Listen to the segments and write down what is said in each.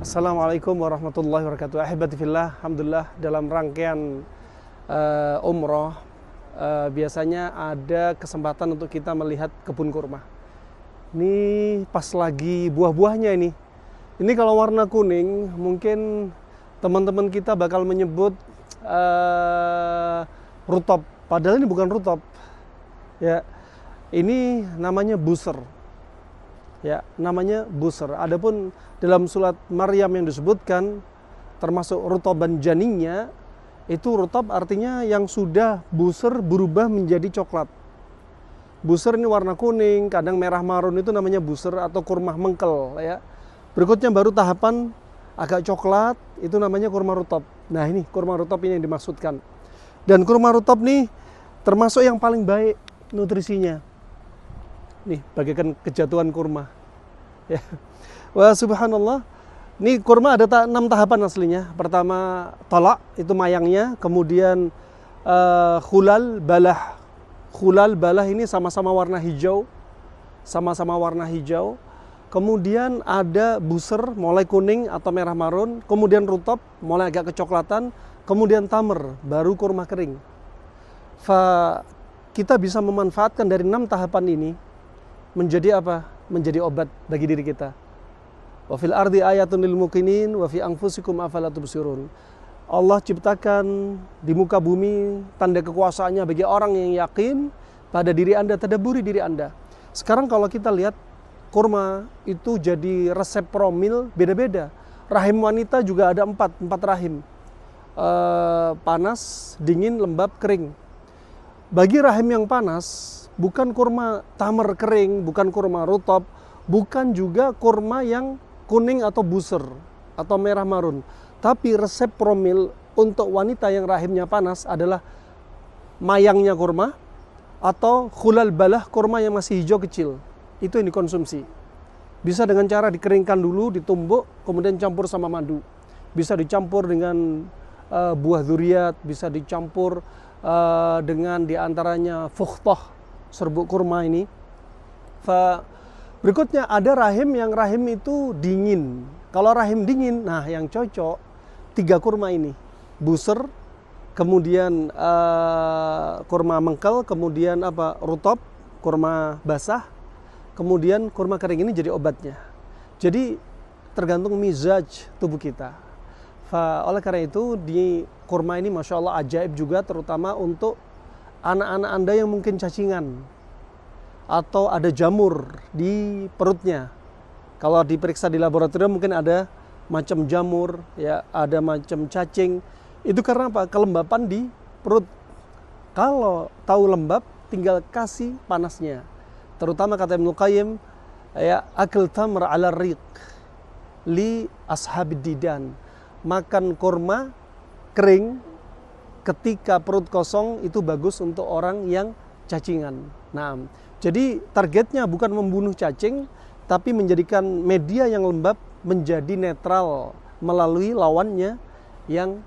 Assalamualaikum warahmatullahi wabarakatuh. Ahibati fillah, alhamdulillah dalam rangkaian umroh biasanya ada kesempatan untuk kita melihat kebun kurma. Ini pas lagi buah-buahnya ini. Ini kalau warna kuning mungkin teman-teman kita bakal menyebut rutop. Padahal ini bukan rutop. Ya, ini namanya buser. Ya, namanya buser. Adapun dalam surat Maryam yang disebutkan termasuk rutoban janinnya, itu rutob artinya yang sudah buser berubah menjadi coklat. Buser ini warna kuning, kadang merah marun, itu namanya buser atau kurma mengkel ya. Berikutnya baru tahapan agak coklat, itu namanya kurma rutob. Nah, ini kurma rutob ini yang dimaksudkan. Dan kurma rutob nih termasuk yang paling baik nutrisinya. Nih, bagaikan kejatuhan kurma. Ya. Wah, subhanallah. Ini kurma ada 6 tahapan aslinya. Pertama, tolak, itu mayangnya. Kemudian khulal, balah. Khulal, balah ini sama-sama warna hijau. Sama-sama warna hijau. Kemudian ada buser, mulai kuning atau merah marun. Kemudian rutob, mulai agak kecoklatan. Kemudian tamer, baru kurma kering. Kita bisa memanfaatkan dari 6 tahapan ini menjadi apa? Menjadi obat bagi diri kita. Wa fil ardi ayatun lil muqinin wa fi anfusikum afala tubsirun. Allah ciptakan di muka bumi tanda kekuasaannya bagi orang yang yakin pada diri Anda, tadabburi diri Anda. Sekarang kalau kita lihat kurma itu jadi resep promil beda-beda. Rahim wanita juga ada 4 rahim. Panas, dingin, lembab, kering. Bagi rahim yang panas, bukan kurma tamer kering, bukan kurma rutob, bukan juga kurma yang kuning atau buser atau merah marun. Tapi resep promil untuk wanita yang rahimnya panas adalah mayangnya kurma atau khulal balah, kurma yang masih hijau kecil. Itu yang dikonsumsi. Bisa dengan cara dikeringkan dulu, ditumbuk, kemudian campur sama madu. Bisa dicampur dengan buah duriat, bisa dicampur dengan diantaranya fukhtoh, serbuk kurma ini. Berikutnya ada rahim yang rahim itu dingin. Kalau rahim dingin, nah yang cocok 3 kurma ini. Buser, kemudian kurma mengkel, kemudian rutob, kurma basah, kemudian kurma kering ini jadi obatnya. Jadi tergantung mizaj tubuh kita. Oleh karena itu di kurma ini Masya Allah ajaib juga, terutama untuk anak-anak Anda yang mungkin cacingan atau ada jamur di perutnya. Kalau diperiksa di laboratorium mungkin ada macam jamur, ya, ada macam cacing. Itu karena apa? Kelembapan di perut. Kalau tahu lembab, tinggal kasih panasnya. Terutama kata Ibnu Qayyim, ya, akil tamr ala riq li ashabid didan. Makan kurma kering ketika perut kosong itu bagus untuk orang yang cacingan. Nah, jadi targetnya bukan membunuh cacing, tapi menjadikan media yang lembab menjadi netral melalui lawannya yang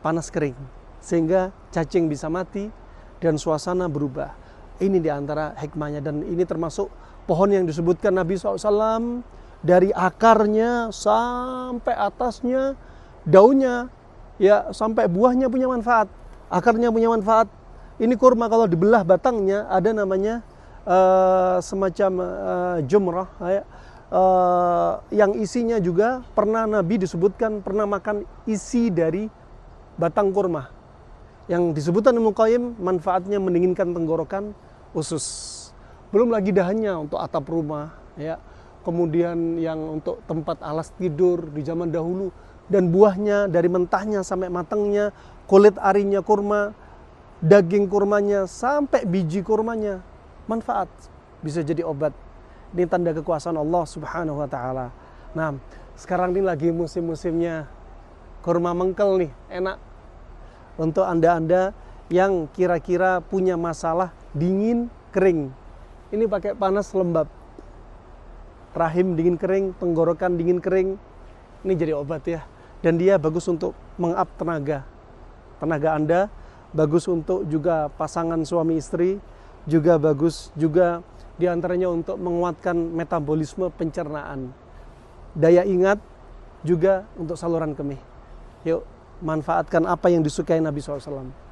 panas kering. Sehingga cacing bisa mati dan suasana berubah. Ini diantara hikmahnya, dan ini termasuk pohon yang disebutkan Nabi SAW dari akarnya sampai atasnya, daunnya, ya, sampai buahnya punya manfaat, akarnya punya manfaat. Ini kurma kalau dibelah batangnya ada namanya semacam jumrah, ya, yang isinya juga pernah Nabi disebutkan pernah makan isi dari batang kurma. Yang disebutkan Ibnu Qayyim manfaatnya mendinginkan tenggorokan, usus. Belum lagi dahannya untuk atap rumah, ya. Kemudian yang untuk tempat alas tidur di zaman dahulu, dan buahnya dari mentahnya sampai matangnya, kulit arinya kurma, daging kurmanya sampai biji kurmanya, manfaat, bisa jadi obat. Ini tanda kekuasaan Allah Subhanahu wa taala. Nah, sekarang ini lagi musim-musimnya kurma mengkel nih, enak untuk Anda-anda yang kira-kira punya masalah dingin kering. Ini pakai panas lembab. Rahim dingin kering, tenggorokan dingin kering. Ini jadi obat ya. Dan dia bagus untuk meng-up tenaga Anda, bagus untuk juga pasangan suami istri, juga bagus juga diantaranya untuk menguatkan metabolisme pencernaan. Daya ingat juga untuk saluran kemih. Yuk, manfaatkan apa yang disukai Nabi SAW.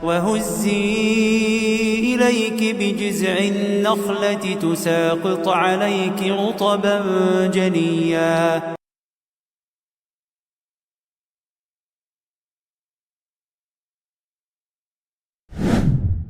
وهزي إليك بجذع النخلة تساقط عليك رطبا جنيا